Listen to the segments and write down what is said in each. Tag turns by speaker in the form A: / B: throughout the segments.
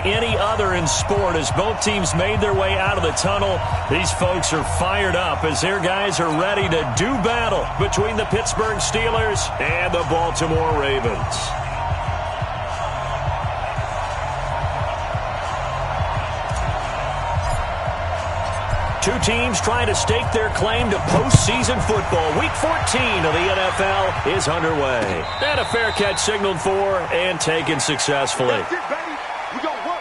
A: any other in sport. As both teams made their way out of the tunnel, these folks are fired up as their guys are ready to do battle between the Pittsburgh Steelers and the Baltimore Ravens. Two teams trying to stake their claim to postseason football. Week 14 of the NFL is underway. And a fair catch signaled for and taken successfully.
B: That's it, baby. We gonna work.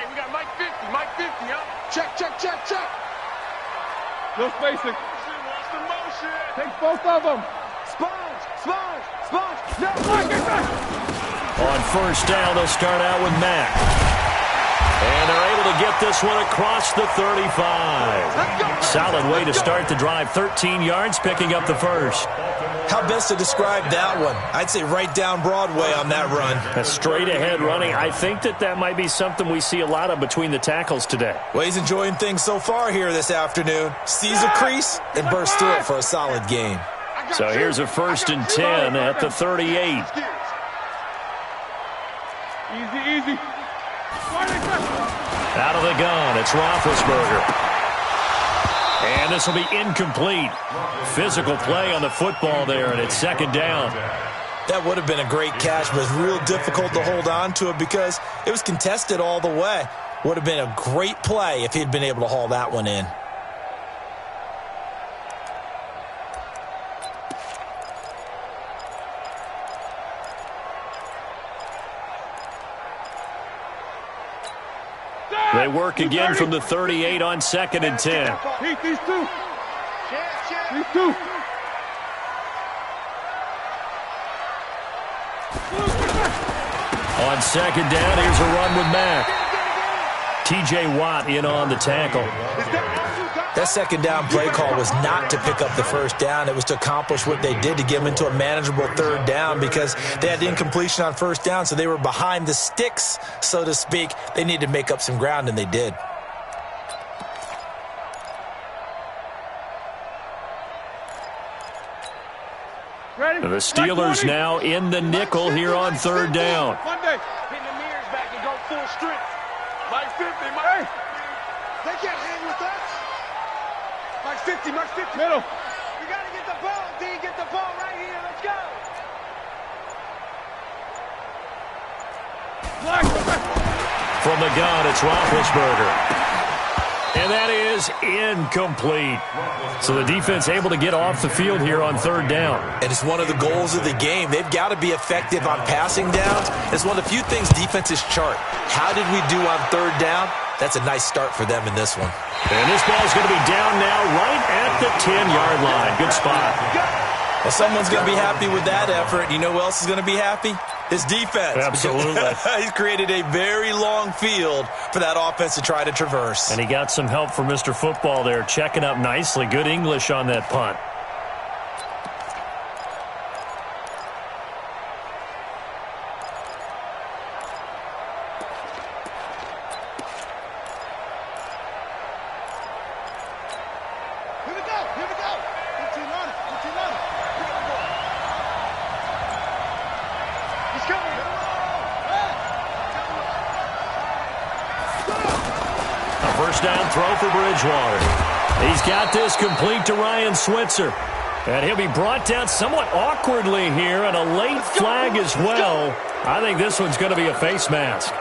B: We got Mike 50, Mike 50, huh? Check.
C: No spacing.
B: Watch the motion.
C: Take both of them.
B: Sponge. No,
A: On first down, they'll start out with Mack. And they're able to get this one across the 35. Solid way to start the drive. 13 yards, picking up the first.
D: How best to describe that one? I'd say right down Broadway on that run.
A: A straight-ahead running. I think that might be something we see a lot of between the tackles today.
D: Well, he's enjoying things so far here this afternoon. Sees a crease and bursts through it for a solid gain.
A: So here's a 1st and 10 at the 38.
C: Easy.
A: Out of the gun, it's Roethlisberger. And this will be incomplete. Physical play on the football there, and it's 2nd down.
D: That would have been a great catch, but it's real difficult to hold on to it because it was contested all the way. Would have been a great play if he'd been able to haul that one in.
A: They work again from the 38 on 2nd and 10.
C: Pete, these two.
A: On 2nd down, here's a run with Mack. T.J. Watt in on the tackle.
D: That 2nd down play call was not to pick up the 1st down. It was to accomplish what they did to get them into a manageable 3rd down because they had incompletion on 1st down, so they were behind the sticks, so to speak. They needed to make up some ground, and they did.
A: The Steelers now in the nickel here on 3rd down.
B: Pin the mirrors back and go full strength. Mike 50, Mike. They can't hang with us. Mike 50.
C: Middle.
B: We got to get the ball, D. Get the ball right here. Let's go.
A: From the gun, it's Roethlisberger. And that is incomplete. So the defense able to get off the field here on 3rd down.
D: And it's one of the goals of the game. They've got to be effective on passing downs. It's one of the few things defenses chart. How did we do on 3rd down? That's a nice start for them in this one.
A: And this ball's going to be down now right at the 10-yard line. Good spot.
D: Well, someone's going to be happy with that effort. You know who else is going to be happy? His defense.
A: Absolutely.
D: He's created a very long field for that offense to try to traverse.
A: And he got some help from Mr. Football there, checking up nicely. Good English on that punt.
B: Here we go. 15 on it. He's coming.
A: A 1st down throw for Bridgewater. He's got this complete to Ryan Switzer. And he'll be brought down somewhat awkwardly here, and a late flag as well. I think this one's going to be a face mask.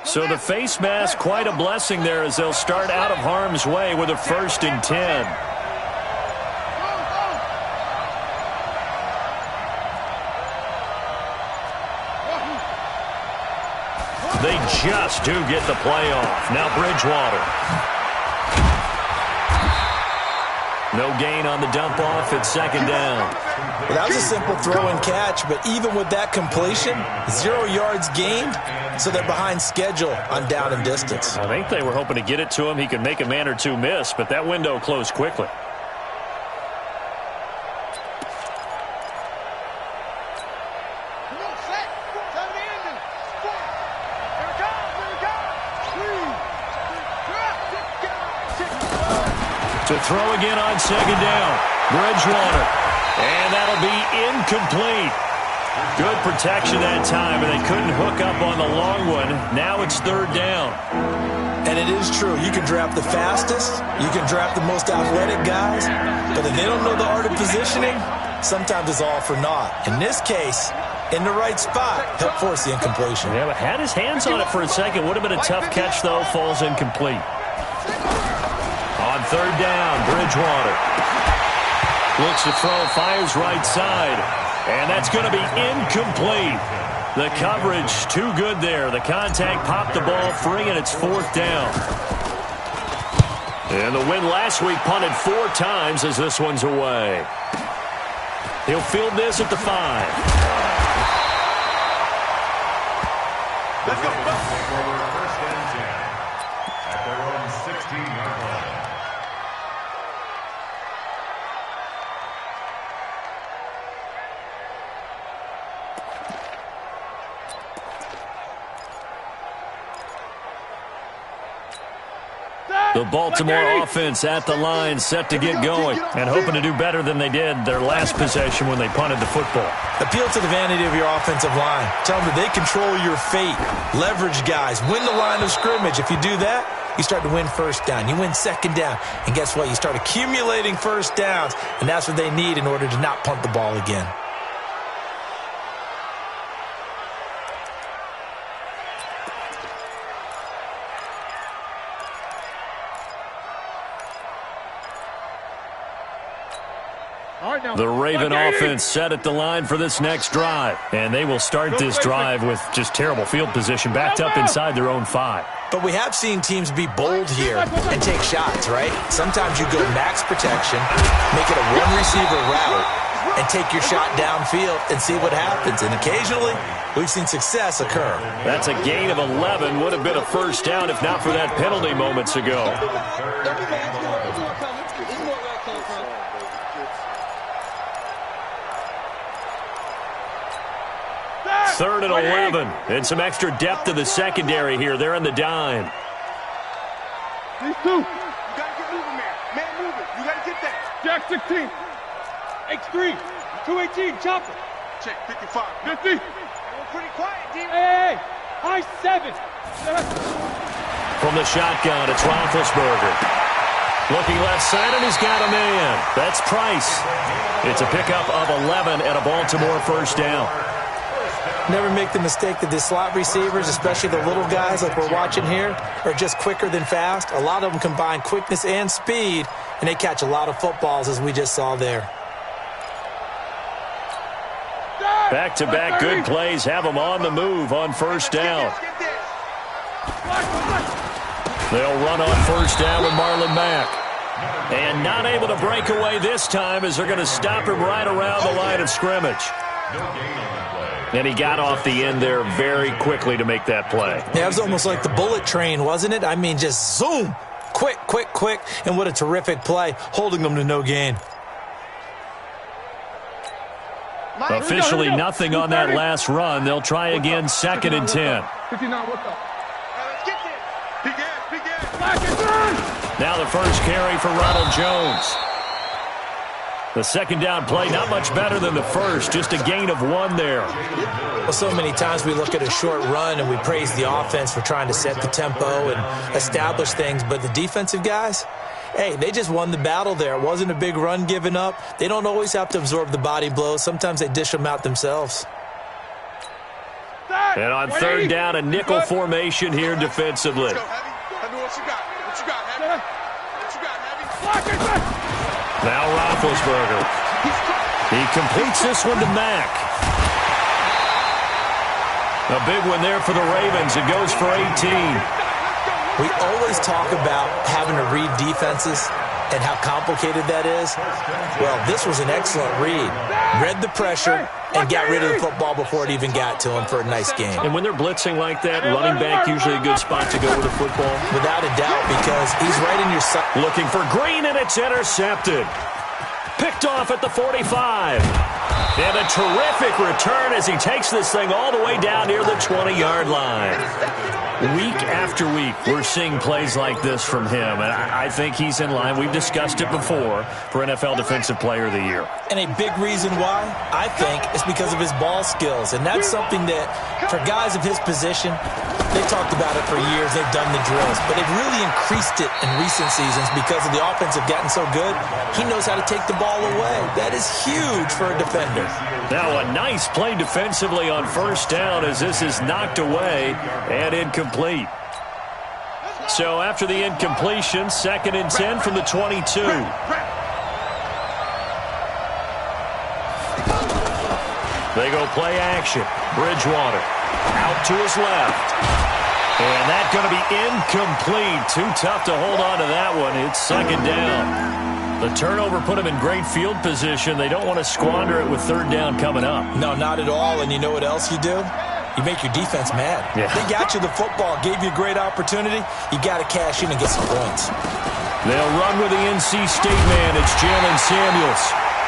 A: So the face mask, quite a blessing there as they'll start out of harm's way with a 1st and 10. They just do get the play off. Now Bridgewater. No gain on the dump off at second down.
D: Well, that was a simple throw and catch, but even with that completion, 0 yards gained, so they're behind schedule on down and distance.
A: I think they were hoping to get it to him. He could make a man or two miss, but that window closed quickly. To throw again on second down. Bridgewater. And that'll be incomplete. Good protection that time, and they couldn't hook up on the long one. Now it's third down.
D: And it is true. You can draft the fastest. You can draft the most athletic guys. But if they don't know the art of positioning, sometimes it's all for naught. In this case, in the right spot, he'll force the incompletion.
A: Yeah, but had his hands on it for a second. Would have been a tough catch, though. Falls incomplete. On third down, Bridgewater looks to throw, fires right side, and that's going to be incomplete. The coverage too good there. The contact popped the ball free, and it's fourth down. And the win last week punted 4 times as this one's away. He'll field this at the 5.
B: Let's go.
E: First and 10 at their own 16-yard line.
A: The Baltimore offense at the line, set to get going, and hoping to do better than they did their last possession when they punted the football.
D: Appeal to the vanity of your offensive line. Tell them that they control your fate. Leverage guys. Win the line of scrimmage. If you do that, you start to win first down. You win second down. And guess what? You start accumulating first downs, and that's what they need in order to not punt the ball again.
A: The Raven offense set at the line for this next drive. And they will start this drive with just terrible field position, backed up inside their own 5.
D: But we have seen teams be bold here and take shots, right? Sometimes you go max protection, make it a one-receiver route, and take your shot downfield and see what happens. And occasionally, we've seen success occur.
A: That's a gain of 11. Would have been a first down if not for that penalty moments ago. Third and 11, and some extra depth to the secondary here. They're in the dime.
C: These two.
B: You gotta get moving, man. Man moving. You gotta get that.
C: Jack 16. X3. 218. Chopper.
B: Check 55.
C: 50.
B: We're pretty quiet, D.
C: Hey. High 7.
A: From the shotgun, it's Roethlisberger. Looking left side, and he's got a man. That's Price. It's a pickup of 11 and a Baltimore first down.
D: Never make the mistake that the slot receivers, especially the little guys like we're watching here, are just quicker than fast. A lot of them combine quickness and speed, and they catch a lot of footballs, as we just saw there.
A: Back-to-back good plays have them on the move on first down. They'll run on first down with Marlon Mack. And not able to break away this time as they're going to stop him right around the line of scrimmage. And he got off the end there very quickly to make that play.
D: Yeah, it was almost like the bullet train, wasn't it? I mean, just zoom. Quick, quick, quick. And what a terrific play, holding them to no gain.
A: Officially nothing on that last run. They'll try again, second and 10.
C: 59, what's up?
B: Let's get this. Big ass, big ass.
C: Black and turn.
A: Now the first carry for Ronald Jones. The second down play, not much better than the first, just a gain of 1 there.
D: Well, so many times we look at a short run and we praise the offense for trying to set the tempo and establish things, but the defensive guys, hey, they just won the battle there. It wasn't a big run given up. They don't always have to absorb the body blows. Sometimes they dish them out themselves.
A: And on third down, a nickel formation here defensively.
B: Let's go, Heavy. Heavy, what you got? What you got, Heavy? What you got, Heavy?
A: Now Roethlisberger. He completes this one to Mack. A big one there for the Ravens. It goes for 18.
D: We always talk about having to read defenses and how complicated that is. Well, this was an excellent read. Read the pressure and got rid of the football before it even got to him for a nice game.
A: And when they're blitzing like that, running back usually a good spot to go with the football.
D: Without a doubt, because he's right in your sight.
A: Looking for Green, and it's intercepted. Picked off at the 45. And a terrific return as he takes this thing all the way down near the 20-yard line. Week after week, we're seeing plays like this from him, and I think he's in line. We've discussed it before for NFL Defensive Player of the Year.
D: And a big reason why, I think, is because of his ball skills. And that's something that, for guys of his position, they've talked about it for years. They've done the drills. But they've really increased it in recent seasons because of the offense have gotten so good. He knows how to take the ball away. That is huge for a defender.
A: Now a nice play defensively on first down as this is knocked away and incomplete. So after the incompletion, 2nd and 10 from the 22. They go play action. Bridgewater out to his left. And that's going to be incomplete. Too tough to hold on to that one. It's 2nd down. The turnover put him in great field position. They don't want to squander it with 3rd down coming up.
D: No, not at all. And you know what else you do? You make your defense mad.
A: Yeah.
D: They got you the football, gave you a great opportunity. You got to cash in and get some points.
A: They'll run with the NC State man. It's Jalen Samuels.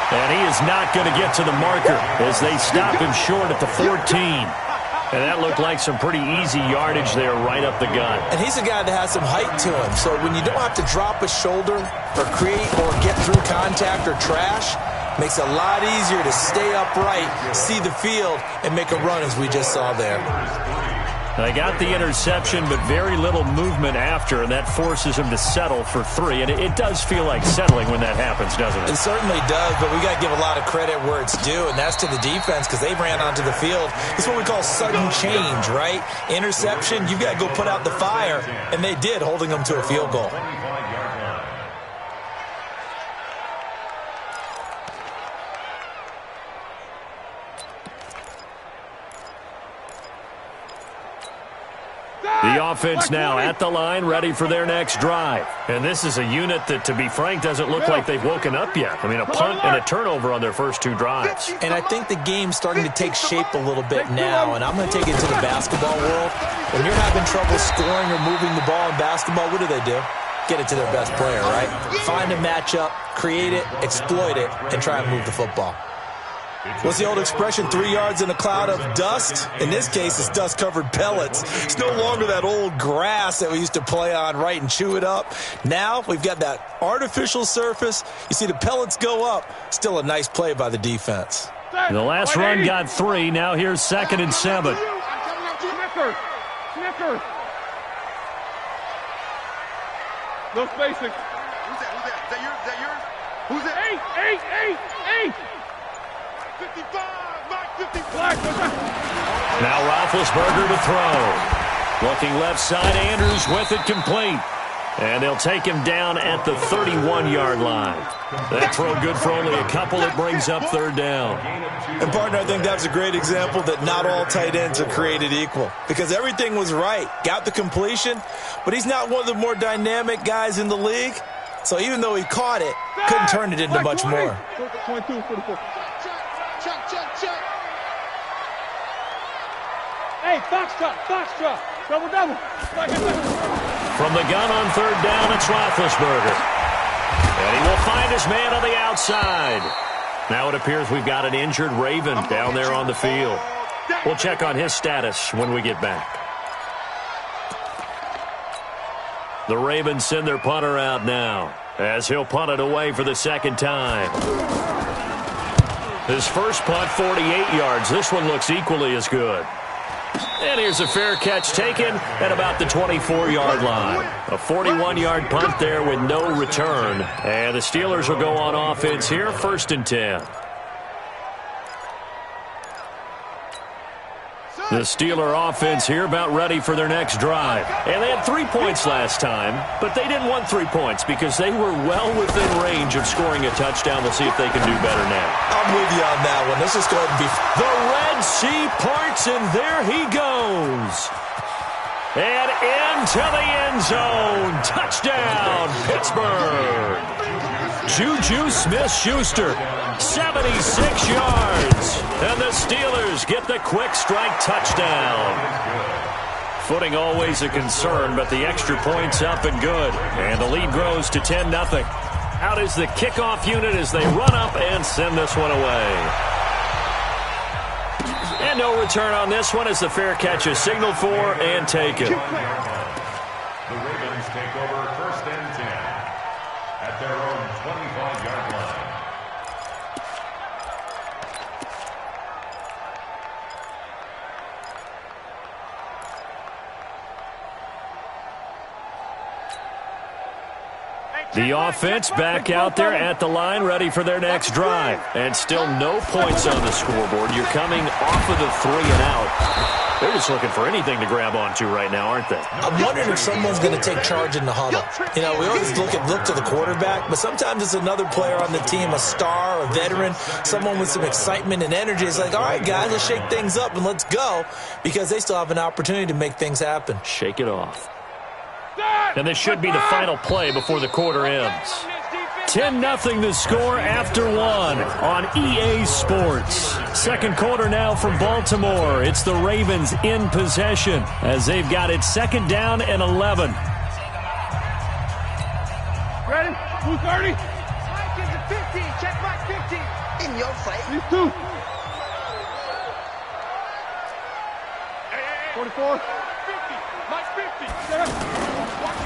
A: And he is not going to get to the marker as they stop him short at the 14. And that looked like some pretty easy yardage there right up the gut.
D: And he's a guy that has some height to him. So when you don't have to drop a shoulder or create or get through contact or trash, makes it a lot easier to stay upright, see the field, and make a run as we just saw there.
A: They got the interception, but very little movement after, and that forces him to settle for 3. And it does feel like settling when that happens, doesn't it?
D: It certainly does, but we got to give a lot of credit where it's due, and that's to the defense because they ran onto the field. It's what we call sudden change, right? Interception, you got to go put out the fire, and they did, holding them to a field goal.
A: The offense now at the line, ready for their next drive. And this is a unit that, to be frank, doesn't look like they've woken up yet. I mean, a punt and a turnover on their first 2 drives.
D: And I think the game's starting to take shape a little bit now, and I'm going to take it to the basketball world. When you're having trouble scoring or moving the ball in basketball, what do? Get it to their best player, right? Find a matchup, create it, exploit it, and try and move the football. What's the old expression, 3 yards in a cloud of dust? In this case, it's dust-covered pellets. It's no longer that old grass that we used to play on, right, and chew it up. Now we've got that artificial surface. You see the pellets go up. Still a nice play by the defense.
A: The last run got 3. Now here's 2nd and 7.
C: Snicker. No spacing.
B: Who's that? Is that yours? Who's that?
C: 8.
B: 55, Mike 55.
A: Now Roethlisberger to throw. Looking left side, Andrews with it complete. And they'll take him down at the 31-yard line. That throw good for only a couple. It brings up 3rd down.
D: And, partner, I think that's a great example that not all tight ends are created equal. Because everything was right. Got the completion, but he's not one of the more dynamic guys in the league. So even though he caught it, couldn't turn it into much more.
C: 22, 44.
B: Check.
C: Hey, Foxtrot. Double.
A: From the gun on 3rd down, it's Roethlisberger. And he will find his man on the outside. Now it appears we've got an injured Raven down there on the field. We'll check on his status when we get back. The Ravens send their punter out now as he'll punt it away for the 2nd time. His first punt, 48 yards. This one looks equally as good. And here's a fair catch taken at about the 24-yard line. A 41-yard punt there with no return. And the Steelers will go on offense here, 1st and 10. The Steeler offense here about ready for their next drive. And they had 3 points last time, but they didn't want 3 points because they were well within range of scoring a touchdown. We'll see if they can do better now.
D: I'm with you on that one. Let's just go ahead and be...
A: The Red Sea parts, and there he goes. And into the end zone. Touchdown, Pittsburgh. Juju Smith-Schuster, 76 yards. And the Steelers get the quick strike touchdown. Footing always a concern, but the extra point's up and good. And the lead grows to 10-0. Out is the kickoff unit as they run up and send this one away. And no return on this one as the fair catch is signaled for and taken.
E: The Ravens take over 1st and 10 at their own 25-yard line.
A: The offense back out there at the line, ready for their next drive. And still no points on the scoreboard. You're coming off of the 3 and out. They're just looking for anything to grab onto right now, aren't they?
D: I'm wondering if someone's going to take charge in the huddle. You know, we always look to the quarterback, but sometimes it's another player on the team, a star, a veteran, someone with some excitement and energy. It's like, all right, guys, let's shake things up and let's go, because they still have an opportunity to make things happen.
A: Shake it off. And this should be the final play before the quarter ends. 10-0 the score after 1 on EA Sports. Second quarter now from Baltimore. It's the Ravens in possession as they've got it 2nd down and 11.
C: Ready? 230.
B: Mike is a 50. Check Mike 50. In your face.
C: These two. 44.
B: 50. Mike 50.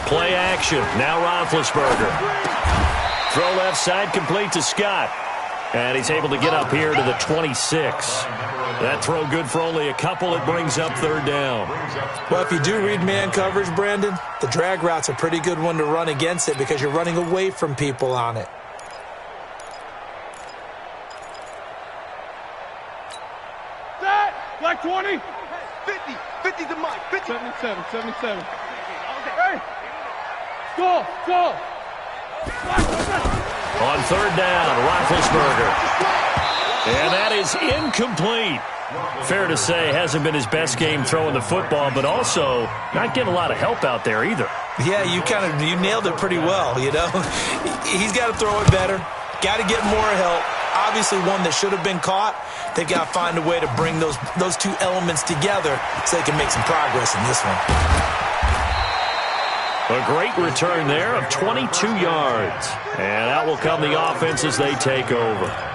A: Play action. Now Roethlisberger. Throw left side complete to Scott. And he's able to get up here to the 26. That throw good for only a couple. It brings up 3rd down.
D: Well, if you do read man coverage, Brandon, the drag route's a pretty good one to run against it because you're running away from people on it.
C: Set. Black 20.
B: 50. 50 to Mike. 50.
C: 77. Hey. Go.
A: On 3rd down, Roethlisberger. And that is incomplete. Fair to say, hasn't been his best game throwing the football, but also not getting a lot of help out there either.
D: Yeah, you nailed it pretty well, you know. He's got to throw it better. Got to get more help. Obviously one that should have been caught. They've got to find a way to bring those two elements together so they can make some progress in this one.
A: A great return there of 22 yards. And out will come the offense as they take over.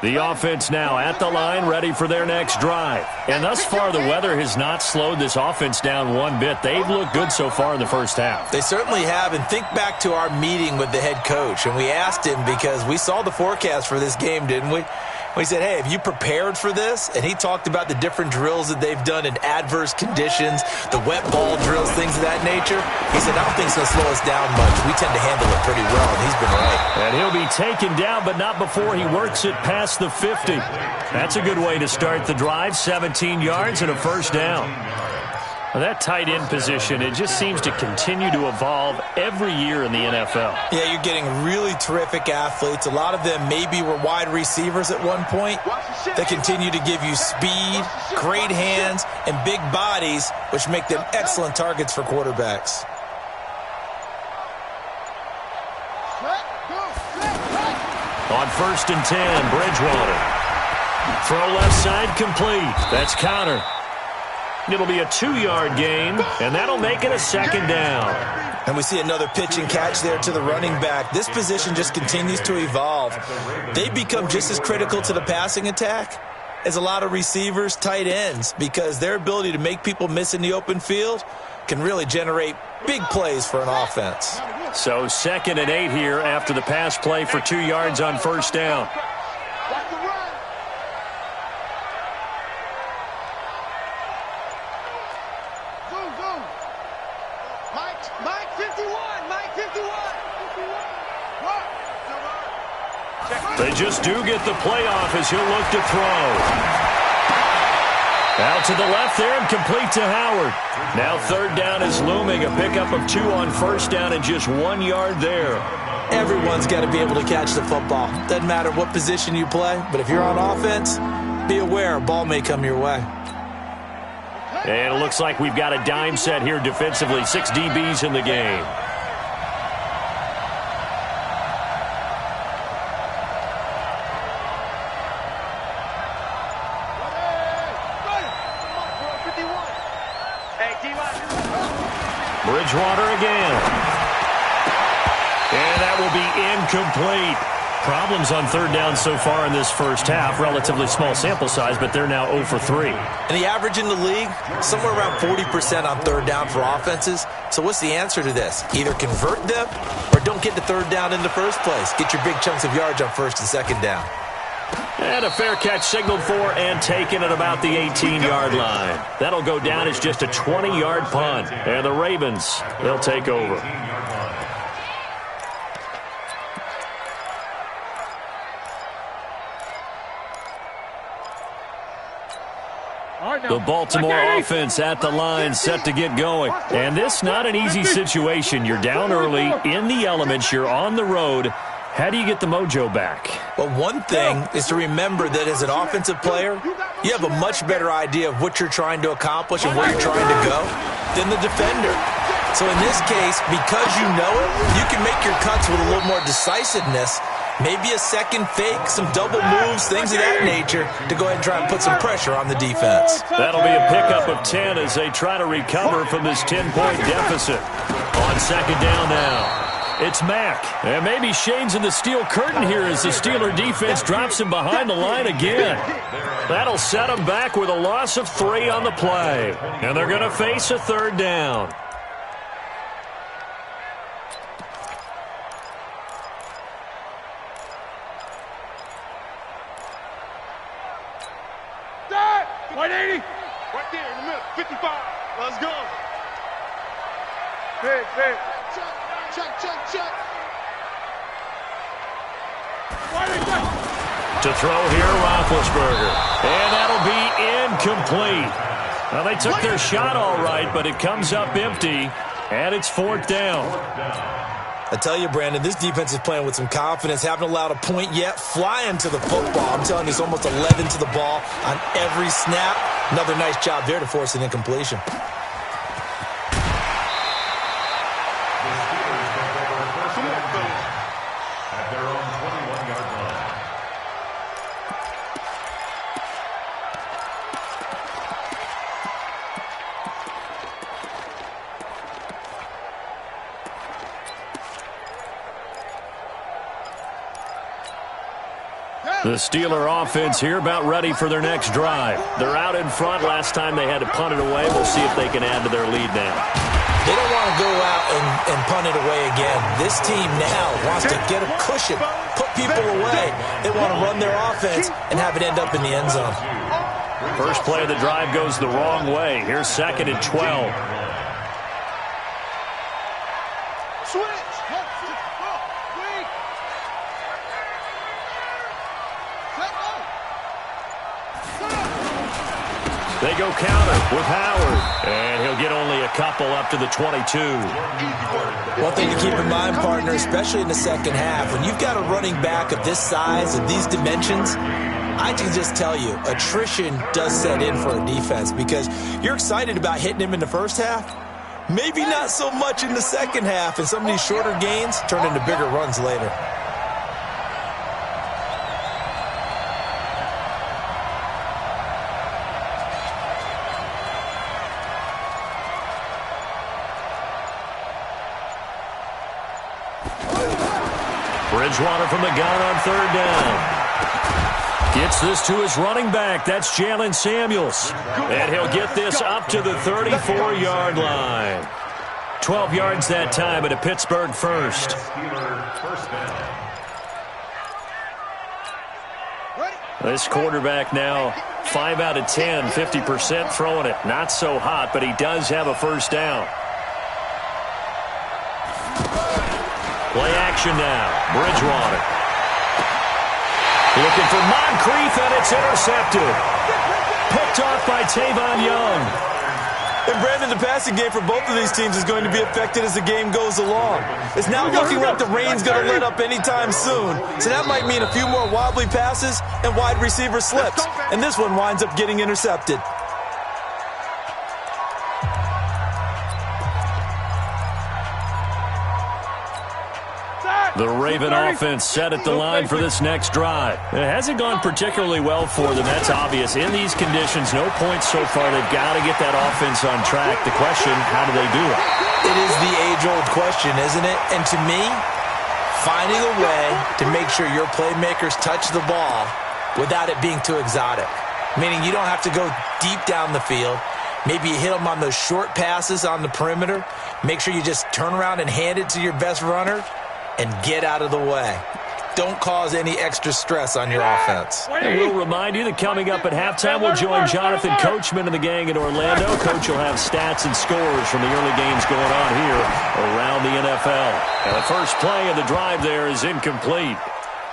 A: The offense now at the line, ready for their next drive. And thus far, the weather has not slowed this offense down one bit. They've looked good so far in the first half.
D: They certainly have. And think back to our meeting with the head coach. And we asked him because we saw the forecast for this game, didn't we? We said, hey, have you prepared for this? And he talked about the different drills that they've done in adverse conditions, the wet ball drills, things of that nature. He said, I don't think it's going to slow us down much. We tend to handle it pretty well, and he's been right.
A: And he'll be taken down, but not before he works it past the 50. That's a good way to start the drive, 17 yards and a 1st down. Well, that tight end position, it just seems to continue to evolve every year in the NFL.
D: Yeah, you're getting really terrific athletes. A lot of them maybe were wide receivers at one point. They continue to give you speed, great hands, and big bodies, which make them excellent targets for quarterbacks.
A: On 1st and 10, Bridgewater. Throw left side complete. That's counter. It'll be a 2-yard gain, and that'll make it a 2nd down.
D: And we see another pitch and catch there to the running back. This position just continues to evolve. They become just as critical to the passing attack as a lot of receivers, tight ends, because their ability to make people miss in the open field can really generate big plays for an offense.
A: So 2nd and 8 here after the pass play for 2 yards on 1st down. They just do get the playoff as he'll look to throw. Out to the left there and complete to Howard. Now 3rd down is looming. A pickup of 2 on 1st down and just 1 yard there.
D: Everyone's got to be able to catch the football. Doesn't matter what position you play, but if you're on offense, be aware a ball may come your way.
A: And it looks like we've got a dime set here defensively. 6 DBs in the game. Bridgewater again. And that will be incomplete. Problems on third down so far in this first half. Relatively small sample size, but they're now 0 for 3.
D: And the average in the league, somewhere around 40% on third down for offenses. So what's the answer to this? Either convert them or don't get to third down in the first place. Get your big chunks of yards on first and second down.
A: And a fair catch signaled for and taken at about the 18-yard line. That'll go down as just a 20-yard punt. And the Ravens, they'll take over. The Baltimore offense at the line, set to get going. And this not an easy situation. You're down early, in the elements, you're on the road. How do you get the mojo back?
D: Well, one thing is to remember that as an offensive player, you have a much better idea of what you're trying to accomplish and where you're trying to go than the defender. So in this case, because you know it, you can make your cuts with a little more decisiveness, maybe a second fake, some double moves, things of that nature, to go ahead and try and put some pressure on the defense.
A: That'll be a pickup of 10 as they try to recover from this 10-point deficit. On second down now. It's Mack. And maybe Shane's in the steel curtain here as the Steeler defense drops him behind the line again. That'll set him back with a loss of 3 on the play. And they're going to face a third down.
C: Dad! 180!
B: Right there in the middle. 55. Let's go.
C: Hey, hey.
B: Check.
A: To throw here, Roethlisberger. And that'll be incomplete. Well, they took their shot all right, but it comes up empty, and it's fourth down.
D: I tell you, Brandon, this defense is playing with some confidence. Haven't allowed a point yet. Flying to the football. I'm telling you, it's almost 11 to the ball on every snap. Another nice job there to force an incompletion.
A: The Steeler offense here about ready for their next drive. They're out in front. Last time they had to punt it away. We'll see if they can add to their lead now.
D: They don't want to go out and punt it away again. This team now wants to get a cushion, put people away. They want to run their offense and have it end up in the end zone.
A: First play of the drive goes the wrong way. Here's second and 12. They go counter with Howard, and he'll get only a couple up to the 22.
D: One thing to keep in mind, partner, especially in the second half, when you've got a running back of this size, of these dimensions, I can just tell you, attrition does set in for a defense because you're excited about hitting him in the first half, maybe not so much in the second half, and some of these shorter gains turn into bigger runs later.
A: Bridgewater from the gun on third down. Gets this to his running back. That's Jalen Samuels. And he'll get this up to the 34-yard line. 12 yards that time at a Pittsburgh first. This quarterback now 5 out of 10, 50% throwing it. Not so hot, but he does have a first down. Play action now. Bridgewater. Looking for Moncrief, and it's intercepted. Picked off by Tavon Young.
D: And Brandon, the passing game for both of these teams is going to be affected as the game goes along. It's now looking like the rain's going to let up anytime soon. So that might mean a few more wobbly passes and wide receiver slips. And this one winds up getting intercepted.
A: The Raven offense set at the line for this next drive. It hasn't gone particularly well for them. That's obvious. In these conditions, no points so far. They've got to get that offense on track. The question, how do they do it?
D: It is the age-old question, isn't it? And to me, finding a way to make sure your playmakers touch the ball without it being too exotic. Meaning you don't have to go deep down the field. Maybe you hit them on those short passes on the perimeter. Make sure you just turn around and hand it to your best runner and get out of the way. Don't cause any extra stress on your offense.
A: And we'll remind you that coming up at halftime, we'll join Jonathan Coachman and the gang in Orlando. Coach will have stats and scores from the early games going on here around the NFL. And the first play of the drive there is incomplete.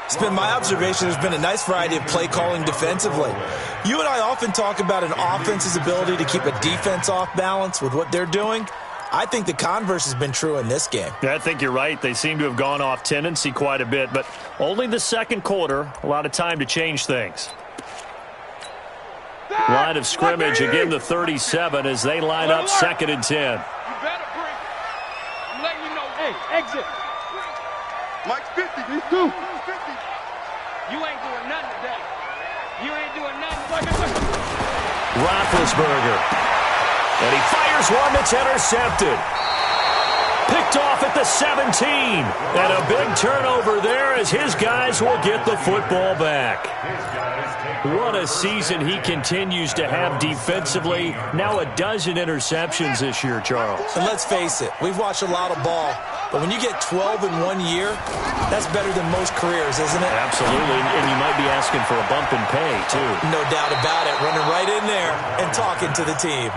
D: It's been my observation there's been a nice variety of play calling defensively. You and I often talk about an offense's ability to keep a defense off balance with what they're doing. I think the converse has been true in this game.
A: Yeah, I think you're right. They seem to have gone off tendency quite a bit, but only the second quarter, a lot of time to change things. Line of scrimmage, again the 37 as they line up 2nd and 10.
B: You better bring. I'm letting you know. Hey, exit. Mike's 50. He's 2. 50. You ain't doing nothing today. You ain't doing nothing.
A: Roethlisberger. And he fires one that's intercepted. Picked off at the 17. And a big turnover there as his guys will get the football back. What a season he continues to have defensively. Now a dozen interceptions this year, Charles.
D: And let's face it, we've watched a lot of ball. But when you get 12 in 1 year, that's better than most careers, isn't it?
A: Absolutely, and you might be asking for a bump in pay, too.
D: No doubt about it. Running right in there and talking to the team.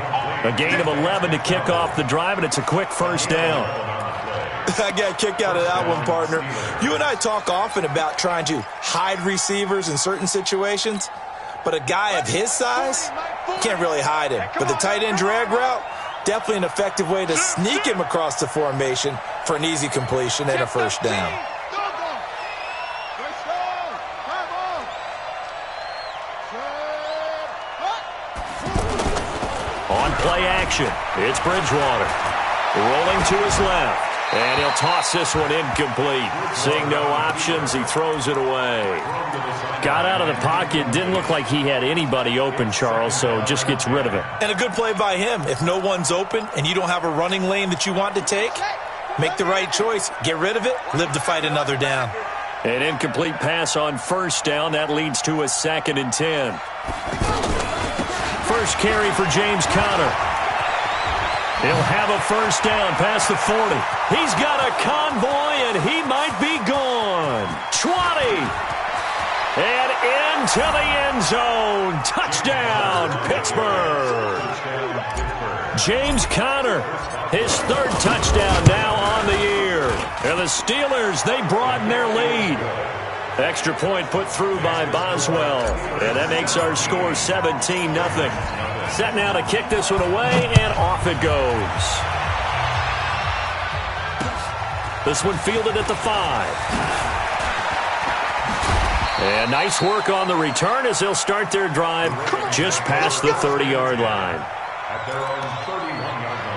A: A gain of 11 to kick off the drive, and it's a quick first down.
D: I got a kick out of that one, partner. You and I talk often about trying to hide receivers in certain situations, but a guy of his size, can't really hide him. But the tight end drag route, definitely an effective way to sneak him across the formation for an easy completion and a first down.
A: On play action, it's Bridgewater. Rolling to his left. And he'll toss this one incomplete. Seeing no options, he throws it away. Got out of the pocket. Didn't look like he had anybody open, Charles, so just gets rid of it.
D: And a good play by him. If no one's open and you don't have a running lane that you want to take, make the right choice. Get rid of it. Live to fight another down.
A: An incomplete pass on first down. That leads to a 2nd and 10. First carry for James Conner. He'll have a first down past the 40. He's got a convoy, and he might be gone. 20. And into the end zone. Touchdown, Pittsburgh. James Conner, his 3rd touchdown now on the year. And the Steelers, they broaden their lead. Extra point put through by Boswell. And that makes our score 17-0. Set now to kick this one away, and off it goes. This one fielded at the 5. And nice work on the return as they'll start their drive just past the 30-yard line.
E: At their own 31-yard line.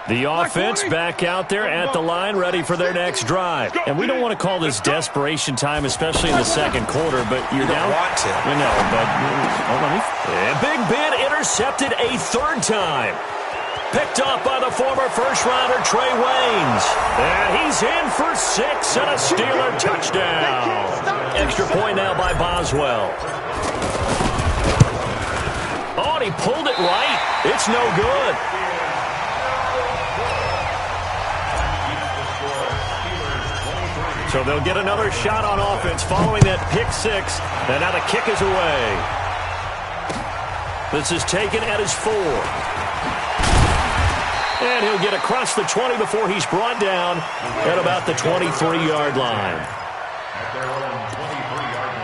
A: The offense back out there at the line, ready for their next drive. And we don't want to call this desperation time, especially in the second quarter, but you're down.
D: Want to.
A: We know, but and Big Ben intercepted a 3rd time. Picked off by the former first-rounder Trey Waynes. And he's in for 6 and a Steeler touchdown. Extra point now by Boswell. Oh, and he pulled it right. It's no good. So they'll get another shot on offense following that pick 6. And now the kick is away. This is taken at his 4. And he'll get across the 20 before he's brought down at about the 23-yard line.
E: At their own 23-yard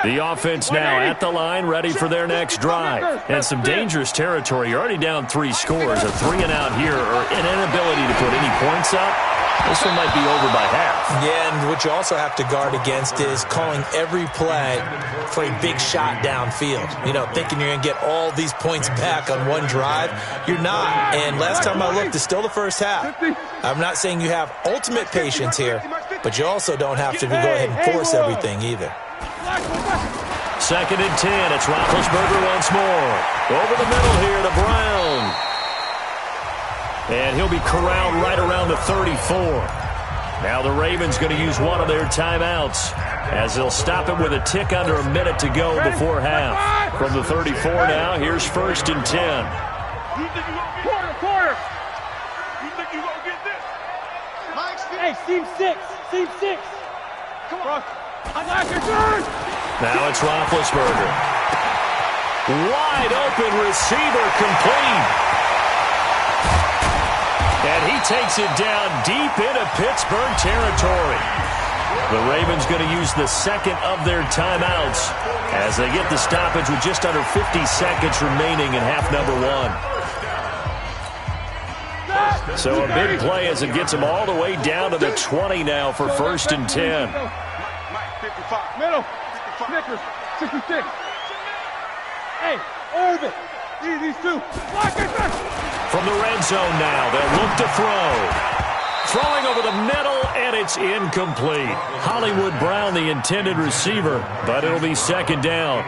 E: line.
A: The offense now at the line, ready for their next drive. And some dangerous territory. You're already down 3 scores. A 3-and-out here, or an inability to put any points up. This one might be over by half.
D: Yeah, and what you also have to guard against is calling every play for a big shot downfield. You know, thinking you're going to get all these points back on one drive. You're not. And last time I looked, it's still the first half. I'm not saying you have ultimate patience here, but you also don't have to go ahead and force everything either.
A: 2nd and 10. It's Roethlisberger once more. Over the middle here to Brown. And he'll be corralled right around the 34. Now the Ravens going to use one of their timeouts as they'll stop it with a tick under a minute to go before half. From the 34 now, here's 1st and 10.
B: You think you gonna get quarter? You think you gonna get this? Hey, seam 6. Seam 6. Come on. I like your turn.
A: Now it's Roethlisberger. Wide open receiver complete. And he takes it down deep into Pittsburgh territory. The Ravens going to use the 2nd of their timeouts as they get the stoppage with just under 50 seconds remaining in half number 1. So a big play as it gets them all the way down to the 20 now for 1st and 10.
B: Middle. Snickers. 66. Hey, Irvin. These two.
A: From the red zone now, they'll look to throw. Throwing over the middle, and it's incomplete. Hollywood Brown, the intended receiver, but it'll be 2nd down.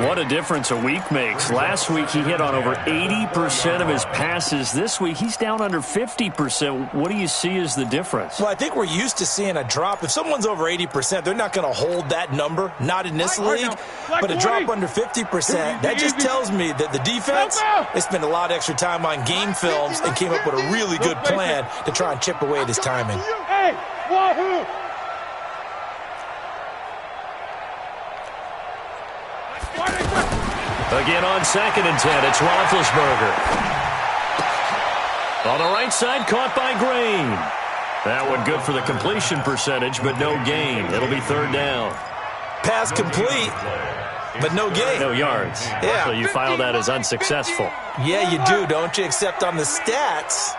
A: What a difference a week makes. Last week, he hit on over 80% of his passes. This week, he's down under 50%. What do you see as the difference?
D: Well, I think we're used to seeing a drop. If someone's over 80%, they're not going to hold that number, not in this league. But a drop under 50%, that just tells me that the defense, they spent a lot of extra time on game films and came up with a really good plan to try and chip away at his timing.
B: Hey, wahoo!
A: Again on 2nd and 10, it's Roethlisberger. On the right side, caught by Green. That one good for the completion percentage, but no gain. It'll be 3rd down.
D: Pass complete, but no gain.
A: No yards.
D: Yeah.
A: So you file that as unsuccessful.
D: Yeah, you do, don't you? Except on the stats,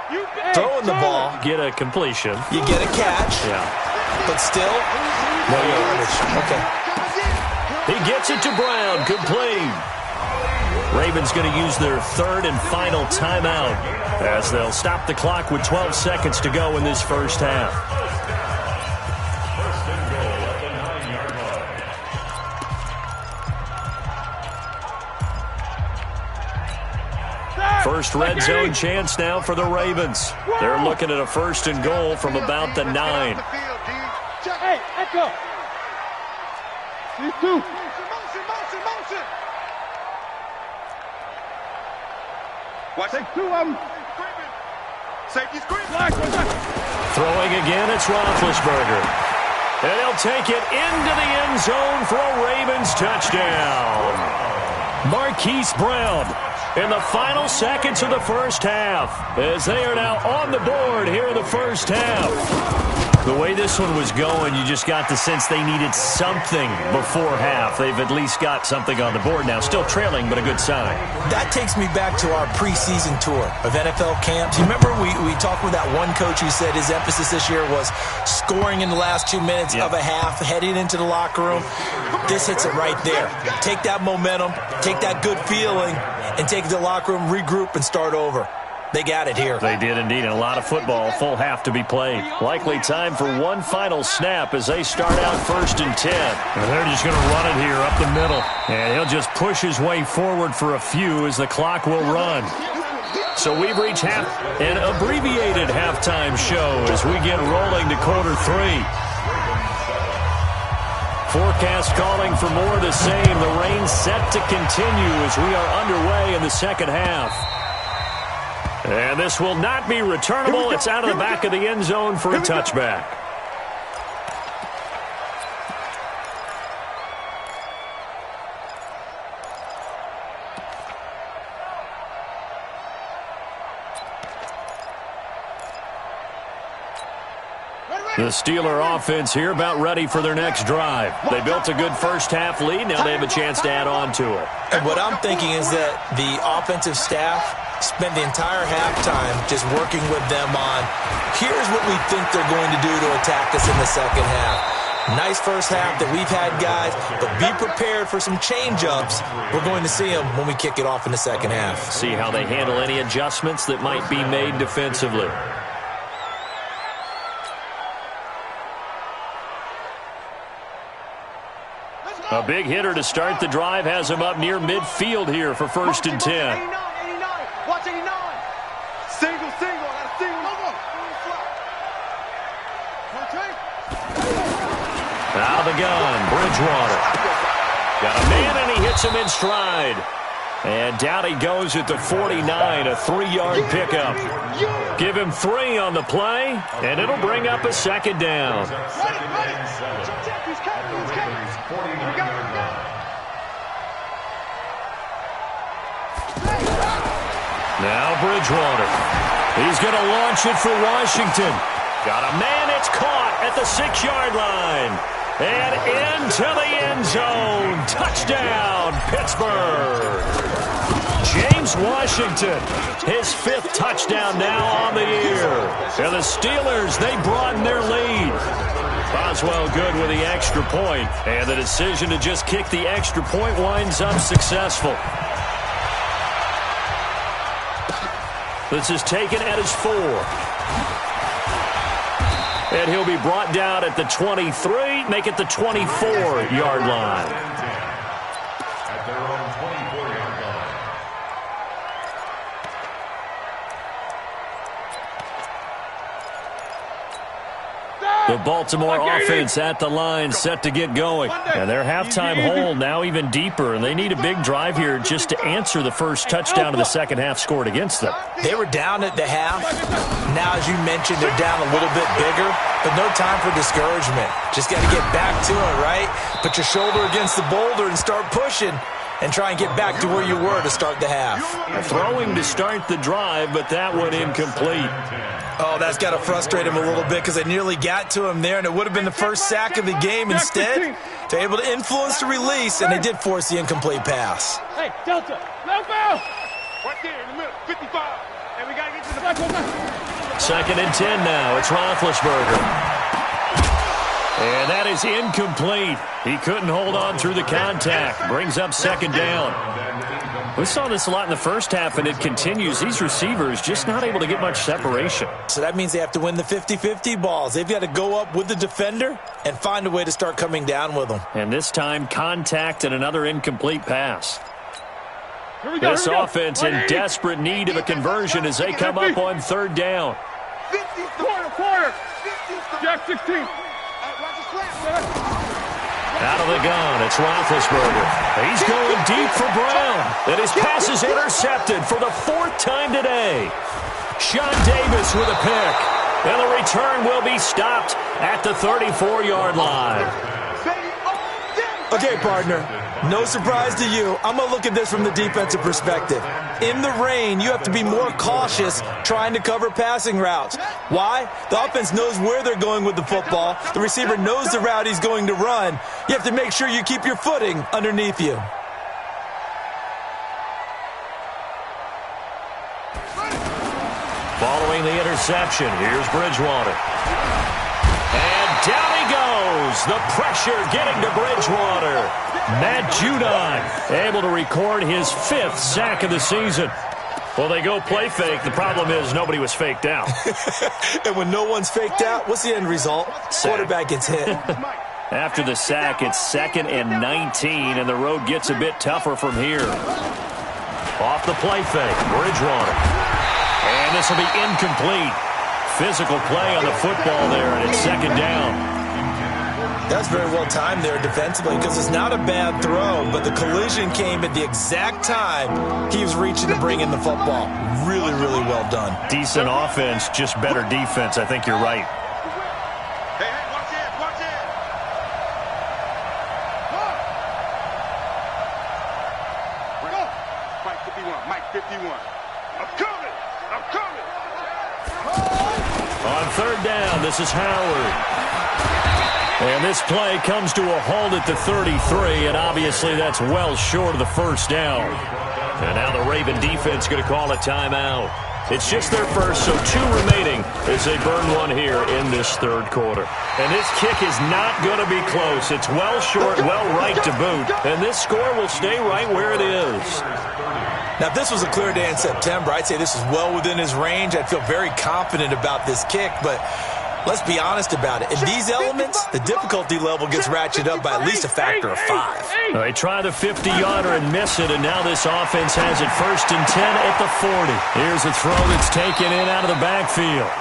D: throwing the ball,
A: Get a completion.
D: you get a catch,
A: Yeah.
D: but still, no yardage. Okay.
A: He gets it to Brown, complete. Ravens going to use their 3rd and final timeout as they'll stop the clock with 12 seconds to go in this first half. First red zone chance now for the Ravens. They're looking at a 1st and goal from about the 9.
B: Hey, Echo. These two. Motion. Watch. Take 2 of them. Safety screen.
A: Throwing again, it's Roethlisberger. And he'll take it into the end zone for a Ravens touchdown. Marquise Brown in the final seconds of the first half as they are now on the board here in the first half. The way this one was going, you just got the sense they needed something before half. They've at least got something on the board now. Still trailing, but a good sign.
D: That takes me back to our preseason tour of NFL camps. You remember we talked with that one coach who said his emphasis this year was scoring in the last 2 minutes of a half, heading into the locker room. This hits it right there. Take that momentum, take that good feeling, and take it to the locker room, regroup, and start over. They got it here.
A: They did indeed, and a lot of football, full half to be played. Likely time for one final snap as they start out 1st and 10. And they're just going to run it here up the middle. And he'll just push his way forward for a few as the clock will run. So we've reached an abbreviated halftime show as we get rolling to quarter 3. Forecast calling for more of the same. The rain set to continue as we are underway in the second half. And this will not be returnable. It's out of the back of the end zone for a touchback. The Steeler offense here about ready for their next drive. They built a good first-half lead. Now they have a chance to add on to it.
D: And what I'm thinking is that the offensive staff spent the entire halftime just working with them on, here's what we think they're going to do to attack us in the second half. Nice first half that we've had, guys, but be prepared for some change-ups. We're going to see them when we kick it off in the second half.
A: See how they handle any adjustments that might be made defensively. A big hitter to start the drive has him up near midfield here for 1st and 10.
B: 89. Watch 89. Single. I got a single.
A: Out of the gun, Bridgewater. Got a man, and he hits him in stride. And down he goes at the 49, a 3-yard pickup. Give him 3 on the play, and it'll bring up a 2nd down. Now Bridgewater. He's going to launch it for Washington. Got a man, it's caught at the 6-yard line. And into the end zone. Touchdown, Pittsburgh. James Washington, his 5th touchdown now on the year. And the Steelers, they broaden their lead. Boswell good with the extra point. And the decision to just kick the extra point winds up successful. This is taken at his 4. And he'll be brought down at the 23, make it the 24-yard line.
E: At their own 24-yard line.
A: The Baltimore offense at the line, set to get going. And their halftime hole now even deeper, and they need a big drive here just to answer the first touchdown of the second half scored against them.
D: They were down at the half. Now, as you mentioned, they're down a little bit bigger, but no time for discouragement. Just got to get back to it, right? Put your shoulder against the boulder and start pushing and try and get back to where you were to start the half.
A: Throwing to start the drive, but that one incomplete.
D: Oh, that's got to frustrate him a little bit because they nearly got to him there, and it would have been the first sack of the game. Instead, they're able to influence the release, and they did force the incomplete pass.
C: Hey, Delta, no foul!
B: Right there in the middle, 55. And we got to get to the back.
A: 2nd and 10 now. It's Roethlisberger. And that is incomplete. He couldn't hold on through the contact. Brings up 2nd down. We saw this a lot in the first half, and it continues. These receivers just not able to get much separation.
D: So that means they have to win the 50-50 balls. They've got to go up with the defender and find a way to start coming down with them.
A: And this time, contact and another incomplete pass. This offense in desperate need of a conversion as they come up on 3rd down.
C: Quarter. Jack 16.
A: Out of the gun, it's Roethlisberger. He's going deep for Brown. And his pass is intercepted for the 4th time today. Sean Davis with a pick. And the return will be stopped at the 34-yard line.
D: Okay, partner, no surprise to you. I'm going to look at this from the defensive perspective. In the rain, you have to be more cautious trying to cover passing routes. Why? The offense knows where they're going with the football. The receiver knows the route he's going to run. You have to make sure you keep your footing underneath you.
A: Following the interception, here's Bridgewater. And down he goes. The pressure getting to Bridgewater. Matt Judon able to record his 5th sack of the season. Well, they go play fake. The problem is nobody was faked out.
D: And when no one's faked out, what's the end result? Quarterback gets hit.
A: After the sack, it's 2nd and 19, and the road gets a bit tougher from here. Off the play fake, Bridgewater. And this will be incomplete. Physical play on the football there, and it's 2nd down.
D: That's very well timed there defensively because it's not a bad throw, but the collision came at the exact time he was reaching to bring in the football. Really, really well done.
A: Decent offense, just better defense. I think you're right.
B: Hey, watch it. Mike 51. I'm coming.
A: On 3rd down, This is Howard. And this play comes to a halt at the 33, and obviously that's well short of the first down. And now the Raven defense going to call a timeout. It's just their first, so 2 remaining as they burn one here in this third quarter. And this kick is not going to be close. It's well short, well right to boot. And this score will stay right where it is.
D: Now, if this was a clear day in September, I'd say this is well within his range. I'd feel very confident about this kick, but let's be honest about it. In these elements, the difficulty level gets ratcheted up by at least a factor of 5.
A: They try the 50-yarder and miss it, and now this offense has it 1st and 10 at the 40. Here's a throw that's taken in out of the backfield.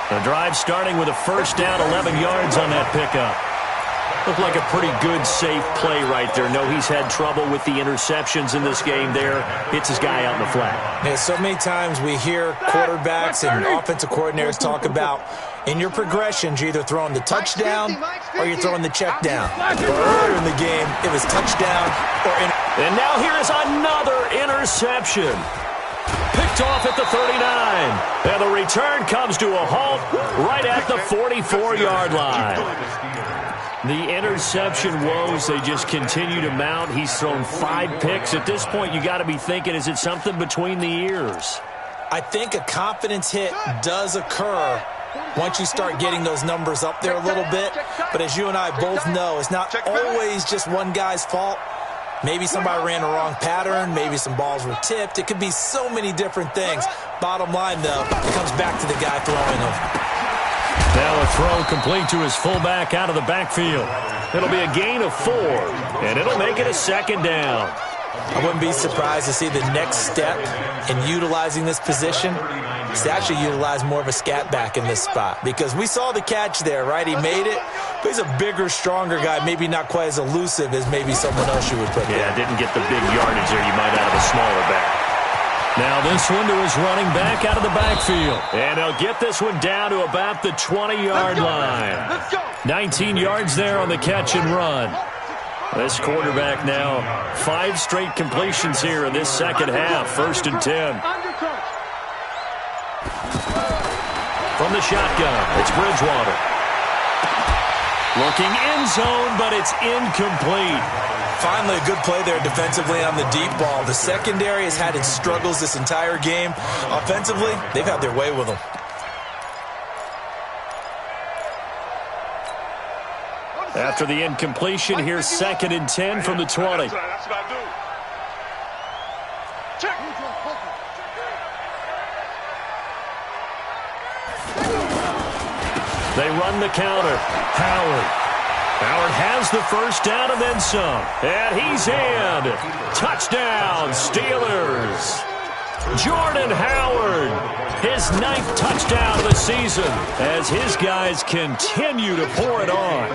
A: The drive starting with a first down, 11 yards on that pickup. Looked like a pretty good, safe play right there. No, he's had trouble with the interceptions in this game there. Hits his guy out in the flat.
D: Yeah, so many times we hear quarterbacks and offensive coordinators talk about in your progressions, you're either throwing the touchdown or you're throwing the check down. Earlier in the game, it was touchdown or
A: And now here is another interception. Picked off at the 39. And the return comes to a halt right at the 44-yard line. The interception woes, they just continue to mount. He's thrown 5 picks. At this point, you got to be thinking, is it something between the ears?
D: I think a confidence hit does occur once you start getting those numbers up there a little bit. But as you and I both know, it's not always just one guy's fault. Maybe somebody ran a wrong pattern. Maybe some balls were tipped. It could be so many different things. Bottom line, though, it comes back to the guy throwing them.
A: Now a throw complete to his fullback out of the backfield. It'll be a gain of 4, and it'll make it a 2nd down.
D: I wouldn't be surprised to see the next step in utilizing this position is to actually utilize more of a scat back in this spot, because we saw the catch there, right? He made it, but he's a bigger, stronger guy, maybe not quite as elusive as maybe someone else you would put there.
A: Yeah, didn't get the big yardage there you might out of a smaller back. Now this one to his running back out of the backfield. And he'll get this one down to about the 20-yard line. 19 yards there on the catch and run. This quarterback now 5 straight completions here in this second half. 1st and 10. From the shotgun, it's Bridgewater. Looking end zone, but it's incomplete.
D: Finally, a good play there defensively on the deep ball. The secondary has had its struggles this entire game. Offensively, they've had their way with them.
A: After the incompletion, here's 2nd and 10 from the 20.
B: That's what I do. Check.
A: They run the counter. Howard has the first down and then some. And he's in. Touchdown, Steelers. Jordan Howard, his 9th touchdown of the season as his guys continue to pour it on.